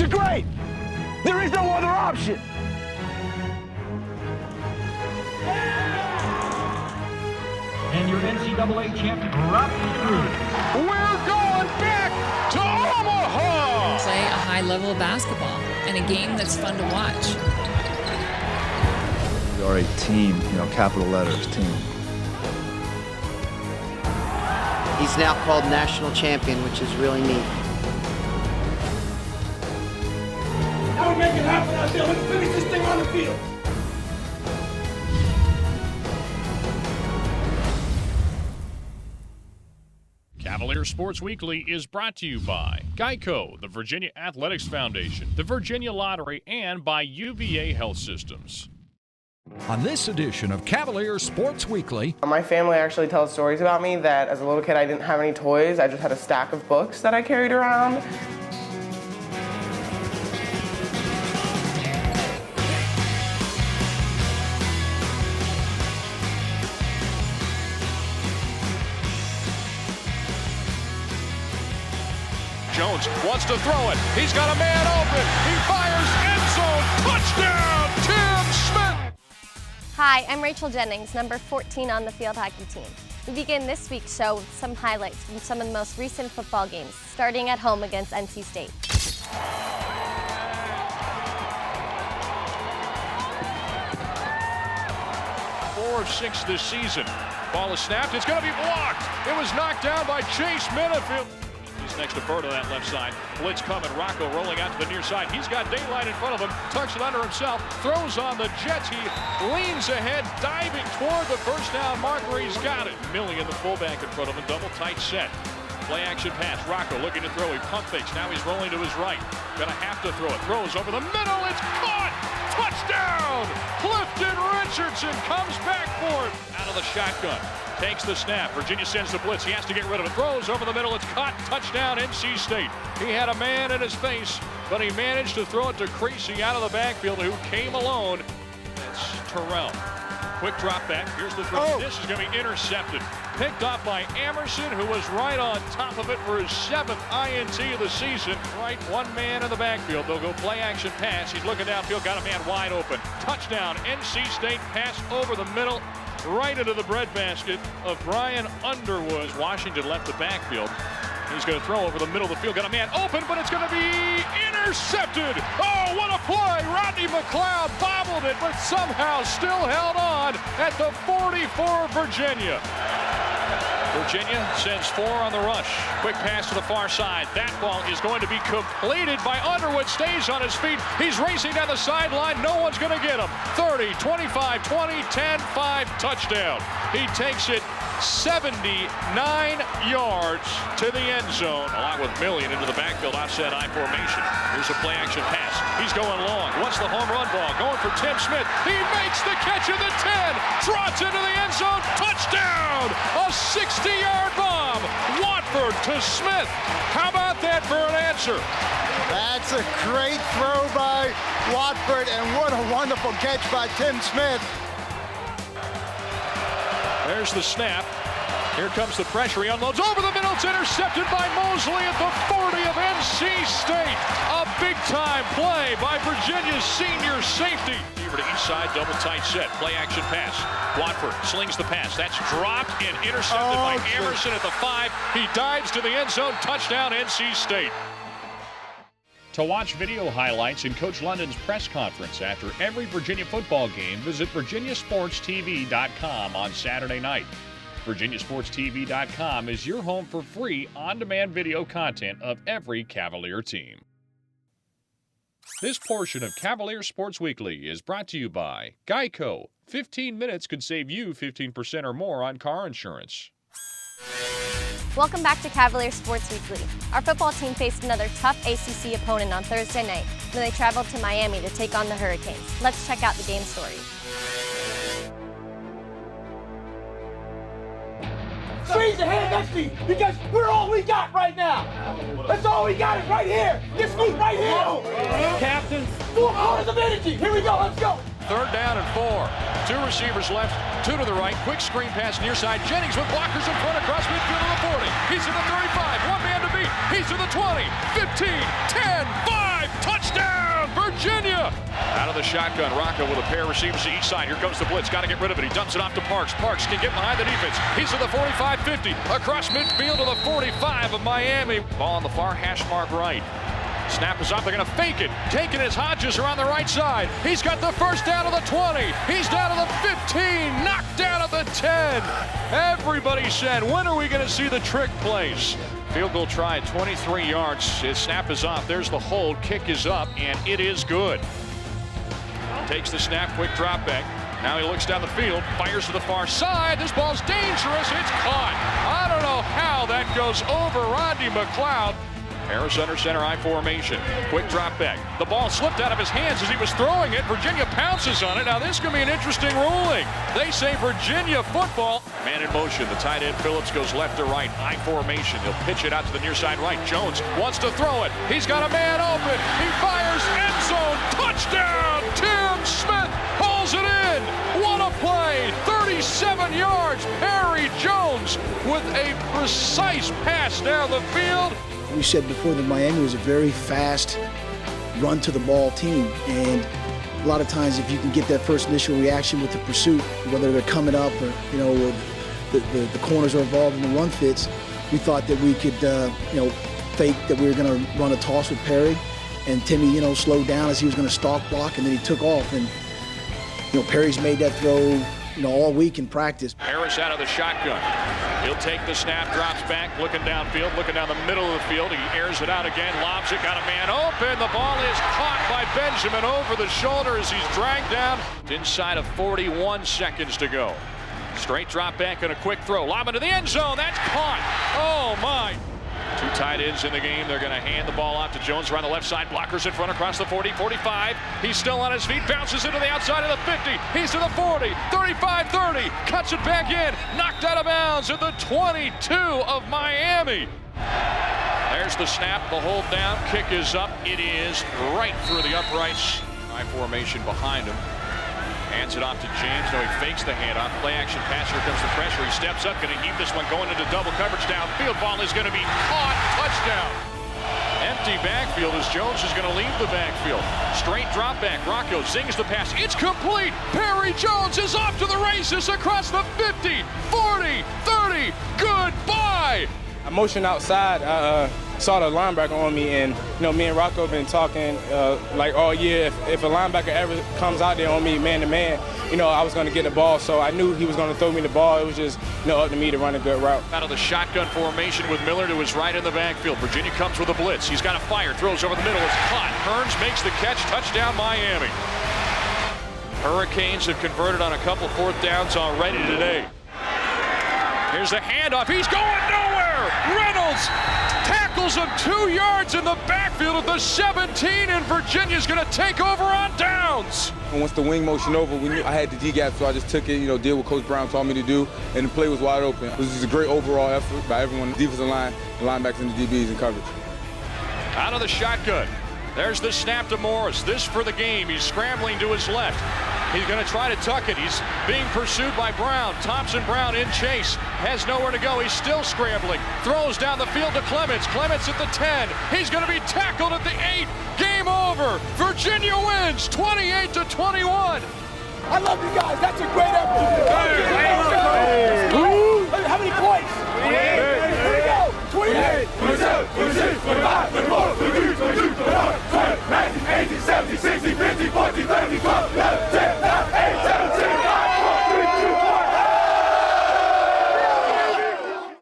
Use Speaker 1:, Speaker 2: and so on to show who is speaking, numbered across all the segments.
Speaker 1: to great. There is no other option.
Speaker 2: And your NCAA champion,
Speaker 3: We're going back to Omaha!
Speaker 4: Play a high level of basketball and a game that's fun to watch.
Speaker 5: We are a team, capital letters, team.
Speaker 6: He's now called national champion, which is really neat.
Speaker 1: Now we're making happen out there. Let's finish this thing on the field.
Speaker 7: Cavalier Sports Weekly is brought to you by Geico, the Virginia Athletics Foundation, the Virginia Lottery, and by UVA Health Systems.
Speaker 8: On this edition of Cavalier Sports Weekly,
Speaker 9: my family actually tells stories about me that as a little kid I didn't have any toys. I just had a stack of books that I carried around.
Speaker 3: Jones wants to throw it. He's got a man open. He fires, end zone, touchdown, Tim Smith.
Speaker 10: Hi, I'm Rachel Jennings, number 14 on the field hockey team. We begin this week's show with some highlights from some of the most recent football games, starting at home against NC State.
Speaker 7: 4 of 6 this season. Ball is snapped. It's going to be blocked. It was knocked down by Chase Minifield. He's next to Bird on that left side. Blitz coming. Rocco rolling out to the near side. He's got daylight in front of him. Tucks it under himself. Throws on the Jets. He leans ahead, diving toward the first down marker. He's got it. Milligan, the fullback in front of him. Double tight set. Play action pass. Rocco looking to throw. He pump fakes. Now he's rolling to his right. Gonna have to throw it. Throws over the middle. It's caught. Touchdown! Clifton Richardson comes back for it. Out of the shotgun. Takes the snap. Virginia sends the blitz. He has to get rid of it. Throws over the middle. It's caught. Touchdown, NC State. He had a man in his face, but he managed to throw it to Creasy out of the backfield, who came alone. It's Terrell. Quick drop back. Here's the throw. This is going to be intercepted. Picked up by Emerson, who was right on top of it for his 7th INT of the season. Right, one man in the backfield. They'll go play action pass. He's looking downfield. Got a man wide open. Touchdown, NC State. Pass over the middle. Right into the breadbasket of Brian Underwood. Washington left the backfield. He's going to throw over the middle of the field. Got a man open, but it's going to be intercepted. Oh, what a play. Rodney McLeod bobbled it, but somehow still held on at the 44 Virginia. Virginia sends 4 on the rush. Quick pass to the far side. That ball is going to be completed by Underwood. Stays on his feet. He's racing down the sideline. No one's going to get him. 30, 25, 20, 10, 5, touchdown. He takes it 79 yards to the end zone, along with Millian into the backfield offset I formation. Here's a play action pass. He's going long. What's the home run ball? Going for Tim Smith. He makes the catch of the 10. Trots into the end zone. Touchdown! A 60-yard bomb. Watford to Smith. How about that for an answer?
Speaker 11: That's a great throw by Watford, and what a wonderful catch by Tim Smith.
Speaker 7: There's the snap. Here comes the pressure. He unloads over the middle. It's intercepted by Mosley at the 40 of NC State. A big-time play by Virginia's senior safety. Over to east side, double tight set. Play action pass. Watford slings the pass. That's dropped and intercepted by Emerson at the 5. He dives to the end zone. Touchdown, NC State. To watch video highlights and Coach London's press conference after every Virginia football game, visit virginiasportstv.com on Saturday night. virginiasportstv.com is your home for free on-demand video content of every Cavalier team. This portion of Cavalier Sports Weekly is brought to you by Geico. 15 minutes could save you 15% or more on car insurance.
Speaker 10: Welcome back to Cavalier Sports Weekly. Our football team faced another tough ACC opponent on Thursday night when they traveled to Miami to take on the Hurricanes. Let's check out the game story.
Speaker 1: Raise your hand next to you because we're all we got right now. That's all we got is right here. This move right here. Captain. 4 quarters of energy. Here we go. Let's go.
Speaker 7: 3rd down and 4. 2 receivers left, 2 to the right. Quick screen pass near side. Jennings with blockers in front across midfield to the 40. He's to the 35. One man to beat. He's to the 20, 15, 10, 5. Touchdown. Virginia. Out of the shotgun, Rocco with a pair of receivers to each side. Here comes the blitz. Got to get rid of it. He dumps it off to Parks. Parks can get behind the defense. He's to the 45-50. Across midfield to the 45 of Miami. Ball on the far hash mark right. Snap is up. They're going to fake it. Taking his Hodges around the right side. He's got the first down of the 20. He's down to the 15. Knocked down at the 10. Everybody said, when are we going to see the trick plays? Field goal try at 23 yards. His snap is off. There's the hold. Kick is up, and it is good. Takes the snap. Quick drop back. Now he looks down the field. Fires to the far side. This ball's dangerous. It's caught. I don't know how that goes over Rodney McLeod. Harris under center, I formation. Quick drop back. The ball slipped out of his hands as he was throwing it. Virginia pounces on it. Now this could be an interesting ruling. They say Virginia football. Man in motion. The tight end Phillips goes left to right. I formation. He'll pitch it out to the near side right. Jones wants to throw it. He's got a man open. He fires. End zone. Touchdown. Tim Smith pulls it in. What a play. 37 yards. Perry Jones with a precise pass down the field.
Speaker 12: We said before that Miami was a very fast run to the ball team, and a lot of times if you can get that first initial reaction with the pursuit, whether they're coming up or the corners are involved in the run fits, we thought that we could fake that we were going to run a toss with Perry, and Timmy slowed down as he was going to stalk block, and then he took off, and Perry's made that throw all week in practice.
Speaker 7: Harris out of the shotgun. He'll take the snap, drops back, looking downfield, looking down the middle of the field. He airs it out again, lobs it, got a man open. The ball is caught by Benjamin over the shoulder as he's dragged down. Inside of 41 seconds to go. Straight drop back and a quick throw. Lob into the end zone. That's caught. Oh, my. Two tight ends in the game. They're going to hand the ball out to Jones around the left side. Blockers in front across the 40, 45. He's still on his feet. Bounces into the outside of the 50. He's to the 40, 35, 30. Cuts it back in. Knocked out of bounds at the 22 of Miami. There's the snap. The hold down. Kick is up. It is right through the uprights. High formation behind him. Hands it off to James. No, he fakes the handoff. Play action pass. Here comes the pressure. He steps up. Going to heave this one going into double coverage downfield. Ball is going to be caught. Touchdown. Empty backfield as Jones is going to leave the backfield. Straight drop back. Rocco zings the pass. It's complete. Perry Jones is off to the races across the 50, 40, 30. Goodbye.
Speaker 13: I motioned outside. Saw the linebacker on me, and me and Rocco been talking like all year. If a linebacker ever comes out there on me man to man, I was going to get the ball. So I knew he was going to throw me the ball. It was just up to me to run a good route.
Speaker 7: Out of the shotgun formation with Miller to his right in the backfield. Virginia comes with a blitz. He's got a fire, throws over the middle. It's caught. Hearns makes the catch. Touchdown Miami. Hurricanes have converted on a couple fourth downs already today. Here's the handoff. He's going nowhere. Reynolds tackles him 2 yards in the backfield at the 17, and Virginia's going to take over on downs.
Speaker 14: And once the wing motion over, we knew I had the D-gap, so I just took it, did what Coach Brown told me to do, and the play was wide open. It was just a great overall effort by everyone, the defensive line, the linebackers, and the DBs in coverage.
Speaker 7: Out of the shotgun. There's the snap to Morris. This for the game. He's scrambling to his left. He's going to try to tuck it. He's being pursued by Brown. Thompson Brown in chase. Has nowhere to go. He's still scrambling. Throws down the field to Clements. Clements at the 10. He's going to be tackled at the 8. Game over. Virginia wins 28-21.
Speaker 1: I love you guys. That's a great effort. How many points? 28. Here we go. 28, 27, 26, 25, 24, 23, 22, 24, 20, 19, 18, 17, 16, 15, 14, 13, 12, 11, 10, 9, 8, 7, 6, 5, 4, 3, 2, 1.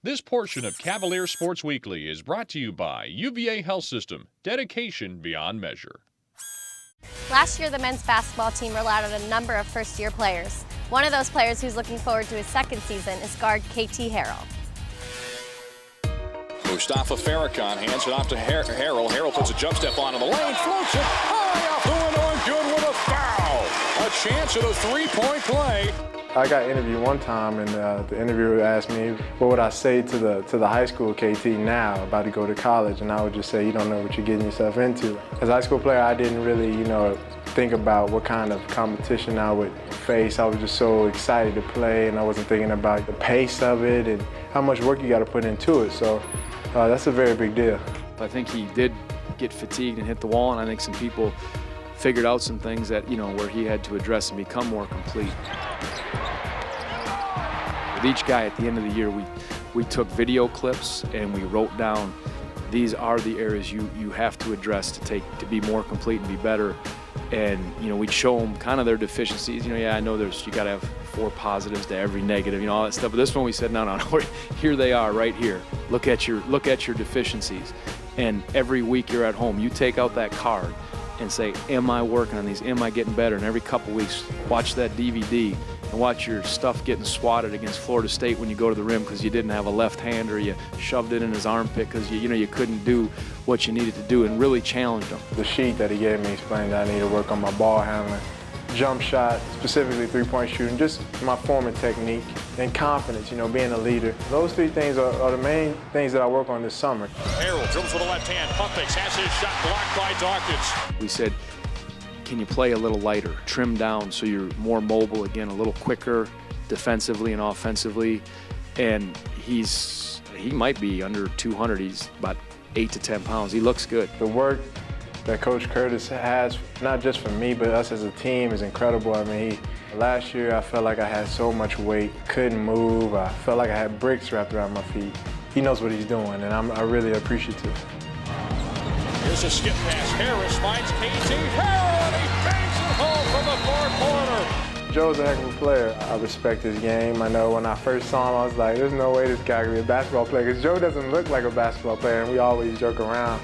Speaker 7: This portion of Cavalier Sports Weekly is brought to you by UVA Health System. Dedication beyond measure.
Speaker 10: Last year, the men's basketball team rolled out a number of first-year players. One of those players who's looking forward to his second season is guard KT Harrell.
Speaker 7: Mustafa Farrakhan hands it off to Harrell. Harrell puts a jump step onto the lane, floats it high off the window and good with a foul. A chance at a three-point play.
Speaker 15: I got interviewed one time, and the interviewer asked me, what would I say to the high school KT now, about to go to college? And I would just say, you don't know what you're getting yourself into. As a high school player, I didn't really, think about what kind of competition I would face. I was just so excited to play, and I wasn't thinking about the pace of it and how much work you got to put into it. So that's a very big deal.
Speaker 5: I think he did
Speaker 16: get fatigued and hit the wall, and I think some people figured out some things that, where he had to address and become more complete. With each guy at the end of the year, we took video clips and we wrote down, these are the areas you have to address to be more complete and be better. And we'd show them kind of their deficiencies. I know you got to have 4 positives to every negative, all that stuff. But this one we said, no, here they are right here. Look at your deficiencies. And every week you're at home, you take out that card and say, am I working on these? Am I getting better? And every couple weeks, watch that DVD and watch your stuff getting swatted against Florida State when you go to the rim because you didn't have a left hand, or you shoved it in his armpit because you couldn't do what you needed to do, and really challenged him.
Speaker 15: The sheet that he gave me explained that I need to work on my ball handling, jump shot, specifically three-point shooting, just my form and technique, and confidence, being a leader. Those 3 things are the main things that I work on this summer.
Speaker 7: Harrell dribbles with the left hand, pump fakes, has his shot blocked by Dawkins.
Speaker 16: We said, can you play a little lighter, trim down so you're more mobile again, a little quicker defensively and offensively? And he might be under 200. He's about 8 to 10 pounds. He looks good.
Speaker 15: The work that Coach Curtis has, not just for me, but us as a team, is incredible. I mean, last year I felt like I had so much weight, couldn't move. I felt like I had bricks wrapped around my feet. He knows what he's doing, and I'm really appreciative.
Speaker 7: Here's a skip pass. Harris finds KT Harrell, and he bangs it home from the far corner.
Speaker 15: Joe's a heck of a player. I respect his game. I know when I first saw him, I was like, there's no way this guy can be a basketball player, because Joe doesn't look like a basketball player, and we always joke around.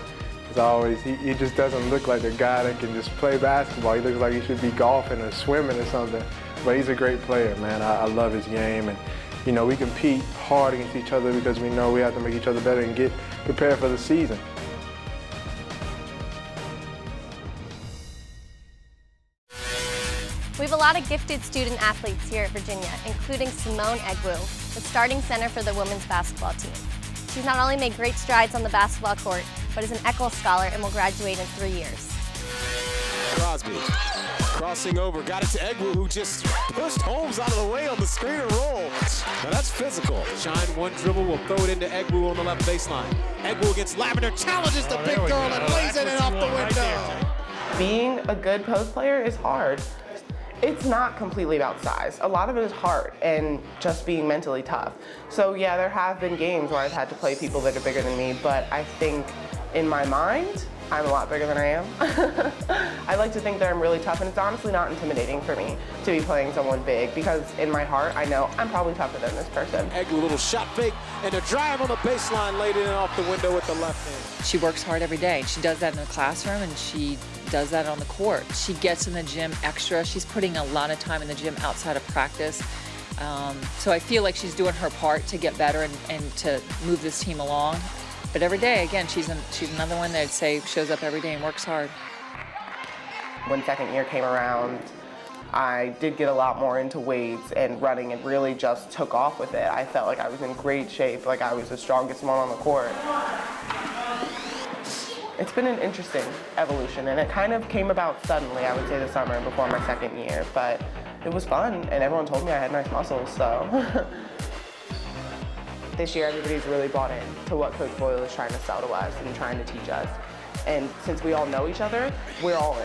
Speaker 15: He just doesn't look like a guy that can just play basketball. He looks like he should be golfing or swimming or something. But he's a great player, man. I love his game. And, we compete hard against each other because we know we have to make each other better and get prepared for the season.
Speaker 10: We have a lot of gifted student athletes here at Virginia, including Simone Egwu, the starting center for the women's basketball team. She's not only made great strides on the basketball court, but is an Eccles Scholar and will graduate in 3 years.
Speaker 17: Crosby crossing over, got it to Egwu, who just pushed Holmes out of the way on the screen and roll. Now that's physical. Shine one dribble, will throw it into Egwu on the left baseline. Egwu against Lavender, challenges the big girl and lays it in off the window.
Speaker 9: Being a good post player is hard. It's not completely about size. A lot of it is heart and just being mentally tough. So yeah, there have been games where I've had to play people that are bigger than me, but I think in my mind, I'm a lot bigger than I am. I like to think that I'm really tough, and it's honestly not intimidating for me to be playing someone big, because in my heart, I know I'm probably tougher than this person.
Speaker 17: Egwu, little shot fake, and a drive on the baseline, laid it in off the window with the left hand.
Speaker 4: She works hard every day. She does that in the classroom, and she does that on the court. She gets in the gym extra. She's putting a lot of time in the gym outside of practice. So I feel like she's doing her part to get better and to move this team along. But every day, again, she's another one that I'd say shows up every day and works hard.
Speaker 9: When second year came around, I did get a lot more into weights and running, and really just took off with it. I felt like I was in great shape, like I was the strongest one on the court. It's been an interesting evolution, and it kind of came about suddenly, I would say, the summer before my second year, but it was fun, and everyone told me I had nice muscles, so. This year, everybody's really bought in to what Coach Boyle is trying to sell to us and trying to teach us. And since we all know each other, we're all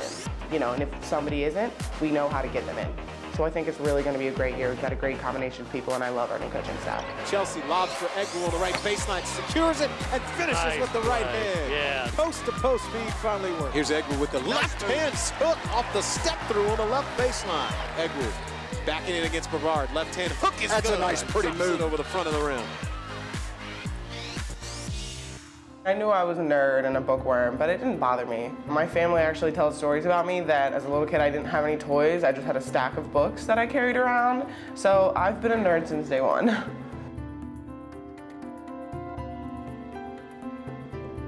Speaker 9: in, and if somebody isn't, we know how to get them in. So I think it's really going to be a great year. We've got a great combination of people, and I love our new coaching staff.
Speaker 17: Chelsea lobs for Egwu on the right baseline, secures it, and finishes with the right hand.
Speaker 7: Yeah.
Speaker 17: Post-to-post feed finally works. Here's Egwu with the left hand hook off the step-through on the left baseline. Egwu backing in against Brevard. Left hand hook is good. That's a nice, pretty move over the front of the rim.
Speaker 9: I knew I was a nerd and a bookworm, but it didn't bother me. My family actually tells stories about me that as a little kid I didn't have any toys, I just had a stack of books that I carried around. So I've been a nerd since day one.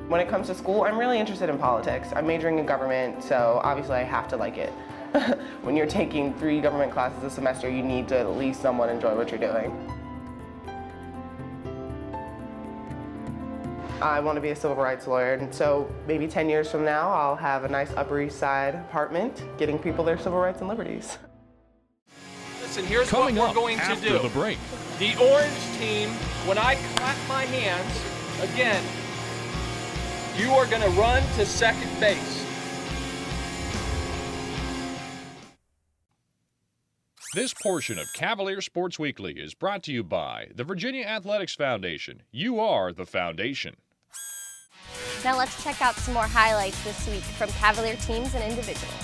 Speaker 9: When it comes to school, I'm really interested in politics. I'm majoring in government, so obviously I have to like it. When you're taking 3 government classes a semester, you need to at least somewhat enjoy what you're doing. I want to be a civil rights lawyer, and so maybe 10 years from now, I'll have a nice Upper East Side apartment, getting people their civil rights and liberties.
Speaker 18: Listen, here's
Speaker 8: Coming
Speaker 18: what
Speaker 8: up
Speaker 18: we're going to
Speaker 8: after
Speaker 18: do.
Speaker 8: the break.
Speaker 18: The orange team, when I clap my hands, again, You are going to run to second base.
Speaker 7: This portion of Cavalier Sports Weekly is brought to you by the Virginia Athletics Foundation. You are the foundation.
Speaker 10: Now let's check out some more highlights this week from Cavalier teams and individuals.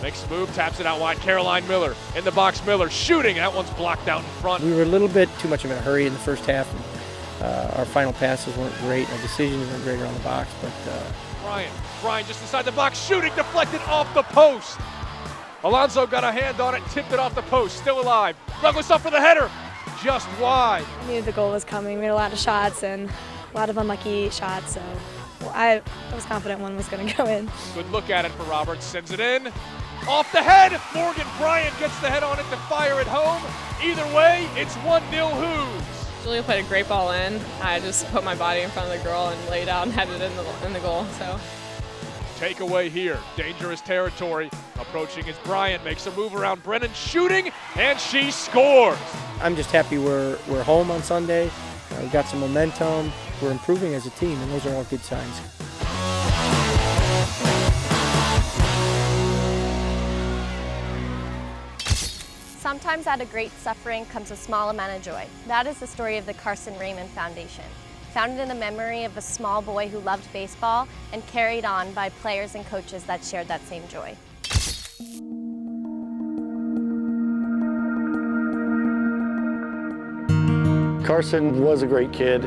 Speaker 7: Makes a move, taps it out wide. Caroline Miller in the box. Miller shooting. That one's blocked out in front.
Speaker 19: We were a little bit too much of in a hurry in the first half. Our final passes weren't great. Our decisions weren't great around the box. But
Speaker 7: Bryant just inside the box, shooting, deflected off the post. Alonso got a hand on it, tipped it off the post, still alive. Douglas up for the header, just wide.
Speaker 20: I knew the goal was coming. We had a lot of shots and a lot of unlucky shots, so I was confident one was going to go in.
Speaker 7: Good look at it for Roberts, sends it in. Off the head, Morgan Bryant gets the head on it to fire it home. Either way, it's 1-0 Hoos.
Speaker 21: Julia played a great ball in. I just put my body in front of the girl and laid out and had it in the goal. So.
Speaker 7: Takeaway here, dangerous territory. Approaching is Bryant, makes a move around Brennan, shooting, and she scores.
Speaker 19: I'm just happy we're home on Sunday. We've got some momentum. We're improving as a team, and those are all good signs.
Speaker 10: Sometimes out of great suffering comes a small amount of joy. That is the story of the Carson Raymond Foundation. Founded in the memory of a small boy who loved baseball and carried on by players and coaches that shared that same joy.
Speaker 22: Carson was a great kid.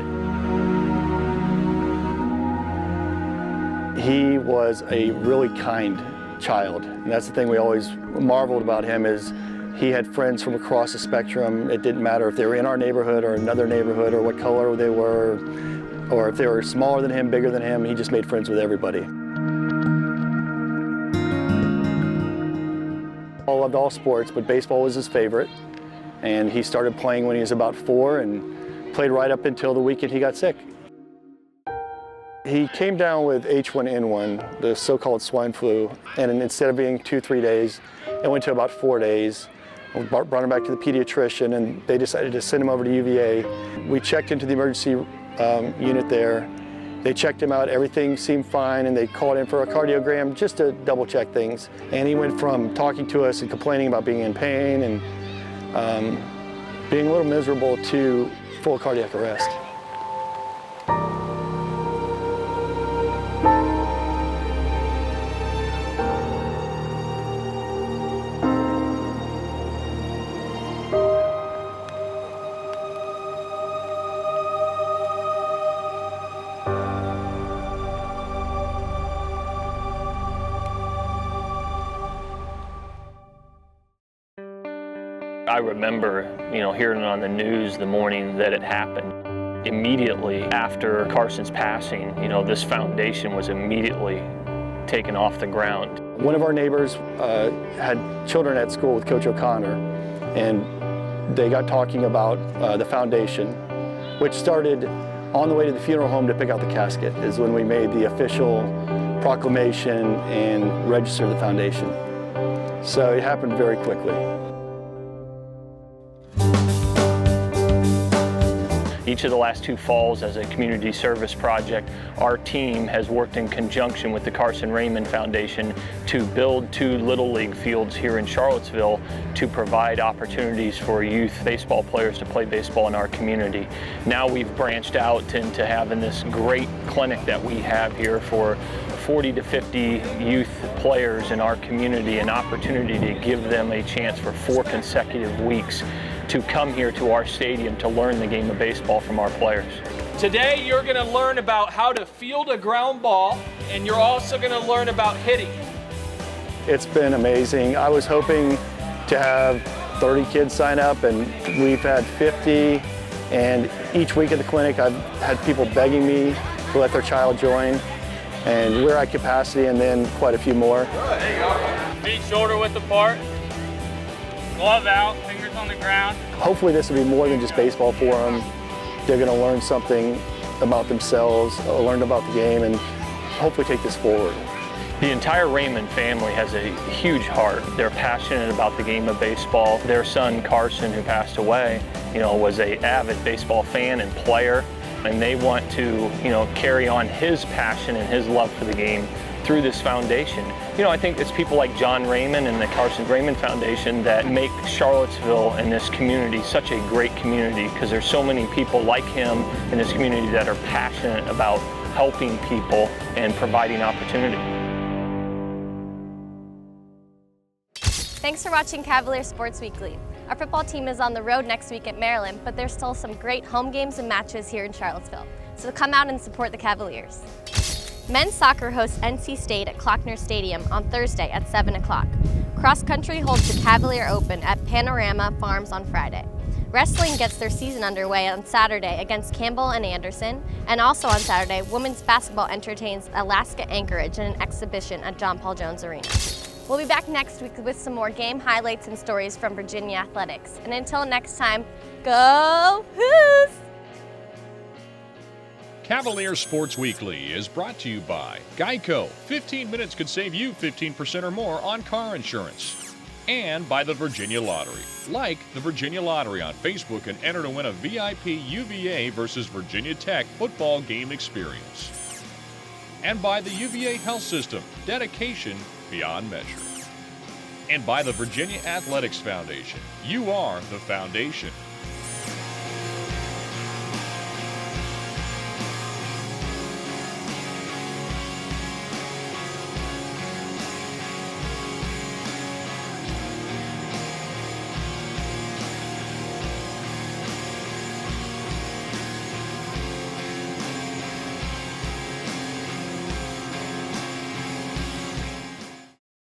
Speaker 22: He was a really kind child, and that's the thing we always marveled about him is he had friends from across the spectrum. It didn't matter if they were in our neighborhood or another neighborhood or what color they were, or if they were smaller than him, bigger than him, he just made friends with everybody. He loved all sports, but baseball was his favorite. And he started playing when he was about 4 and played right up until the weekend he got sick. He came down with H1N1, the so-called swine flu, and instead of being 2-3 days, it went to about 4 days. We brought him back to the pediatrician, and they decided to send him over to UVA. We checked into the emergency unit there. They checked him out, everything seemed fine, and they called in for a cardiogram just to double check things. And he went from talking to us and complaining about being in pain and being a little miserable to full cardiac arrest.
Speaker 23: I remember, hearing on the news the morning that it happened. Immediately after Carson's passing, this foundation was immediately taken off the ground.
Speaker 22: One of our neighbors had children at school with Coach O'Connor, and they got talking about the foundation, which started on the way to the funeral home to pick out the casket, is when we made the official proclamation and registered the foundation. So it happened very quickly.
Speaker 23: Each of the last 2 falls as a community service project, our team has worked in conjunction with the Carson Raymond Foundation to build 2 Little League fields here in Charlottesville to provide opportunities for youth baseball players to play baseball in our community. Now we've branched out into having this great clinic that we have here for 40 to 50 youth players in our community, an opportunity to give them a chance for 4 consecutive weeks to come here to our stadium to learn the game of baseball from our players.
Speaker 18: Today you're going to learn about how to field a ground ball, and you're also going to learn about hitting.
Speaker 22: It's been amazing. I was hoping to have 30 kids sign up, and we've had 50, and each week at the clinic I've had people begging me to let their child join, and we're at capacity, and then quite a few more.
Speaker 24: Good, there you go. Feet shoulder width apart, glove out, fingers on the ground.
Speaker 22: Hopefully this will be more than just baseball for them. They're going to learn something about themselves, learn about the game, and hopefully take this forward.
Speaker 23: The entire Raymond family has a huge heart. They're passionate about the game of baseball. Their son, Carson, who passed away, was an avid baseball fan and player, and they want to, carry on his passion and his love for the game through this foundation. I think it's people like John Raymond and the Carson Raymond Foundation that make Charlottesville and this community such a great community, because there's so many people like him in this community that are passionate about helping people and providing opportunity.
Speaker 10: Thanks for watching Cavalier Sports Weekly. Our football team is on the road next week at Maryland, but there's still some great home games and matches here in Charlottesville. So come out and support the Cavaliers. Men's soccer hosts NC State at Klockner Stadium on Thursday at 7 o'clock. Cross country holds the Cavalier Open at Panorama Farms on Friday. Wrestling gets their season underway on Saturday against Campbell and Anderson, and also on Saturday, women's basketball entertains Alaska Anchorage in an exhibition at John Paul Jones Arena. We'll be back next week with some more game highlights and stories from Virginia athletics. And until next time, go Hoos!
Speaker 7: Cavalier Sports Weekly is brought to you by Geico. 15 minutes could save you 15% or more on car insurance. And by the Virginia Lottery. Like the Virginia Lottery on Facebook and enter to win a VIP UVA versus Virginia Tech football game experience. And by the UVA Health System, dedication beyond measure. And by the Virginia Athletics Foundation. You are the foundation.